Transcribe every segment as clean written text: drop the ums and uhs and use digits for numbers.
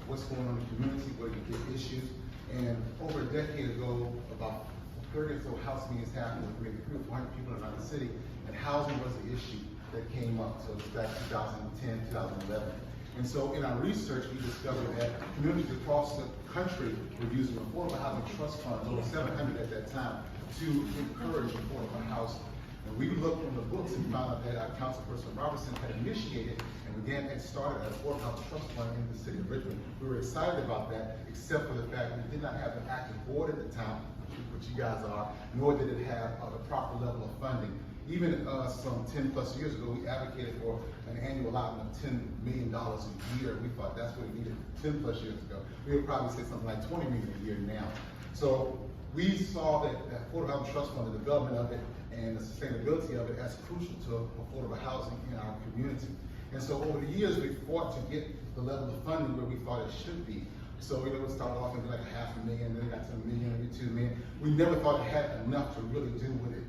what's going on in the community, where you get issues. And over a decade ago, about 30 or so house meetings happened with maybe 300 or 400 people in our city, and housing was the issue that came up. So it's back 2010, 2011. And so in our research, we discovered that communities across the country were using affordable housing trust funds, over 700 at that time, to encourage affordable housing. And we looked in the books and found out that our councilperson Robertson had initiated and began and started an affordable housing trust fund in the city of Richmond. We were excited about that, except for the fact we did not have an active board at the time, which you guys are, nor did it have the proper level of funding. Even some 10 plus years ago, we advocated for an annual allotment of $10 million a year. We thought that's what we needed 10 plus years ago. We would probably say something like 20 million a year now. So we saw that the Affordable Housing Trust Fund, the development of it and the sustainability of it as crucial to affordable housing in our community. And so over the years, we fought to get the level of funding where we thought it should be. So it would start off maybe like $500,000, then it got to $1 million, maybe $2 million. We never thought it had enough to really do what it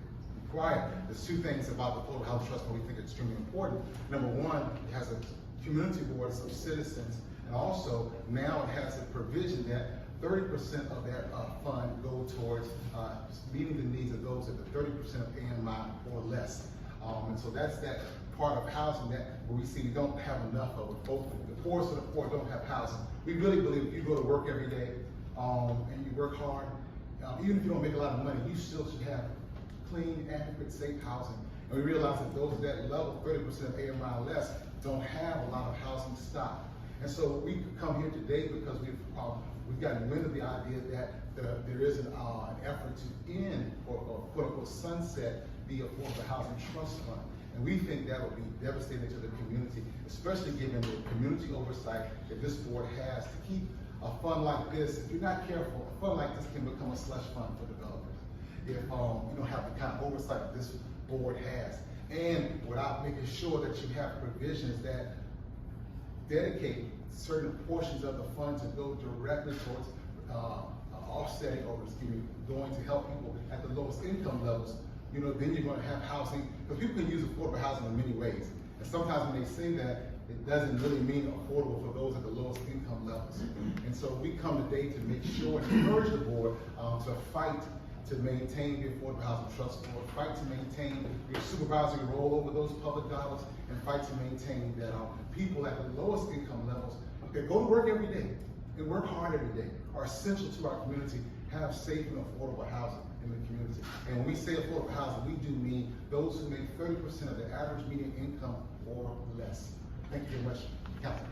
required. There's two things about the Affordable Housing Trust Fund we think are extremely important. Number one, it has a community board of citizens, and also now it has a provision that 30% of that fund go towards meeting the needs of those at the 30% of AMI or less. And so that's that part of housing that where we see we don't have enough of it. Both the poorest of the poor don't have housing. We really believe if you go to work every day and you work hard, even if you don't make a lot of money, you still should have clean, adequate, safe housing. And we realize that those at that level, 30% of AMI or less, don't have a lot of housing stock. And so we come here today because we've gotten wind of the idea that there is an effort to end or quote unquote sunset the Affordable Housing Trust Fund. And we think that will be devastating to the community, especially given the community oversight that this board has to keep a fund like this. If you're not careful, a fund like this can become a slush fund for developers if you don't have the kind of oversight that this board has. And without making sure that you have provisions that dedicate certain portions of the fund to go directly towards offsetting or going to help people at the lowest income levels, then you're going to have housing, because people can use affordable housing in many ways. And sometimes when they say that, it doesn't really mean affordable for those at the lowest income levels. And so we come today to make sure and encourage the board to fight to maintain the Affordable Housing Trust Board, fight to maintain your supervisory role over those public dollars, and fight to maintain that people at the lowest income levels that go to work every day and work hard every day are essential to our community, have safe and affordable housing in the community. And when we say affordable housing, we do mean those who make 30% of the average median income or less. Thank you very much, Council.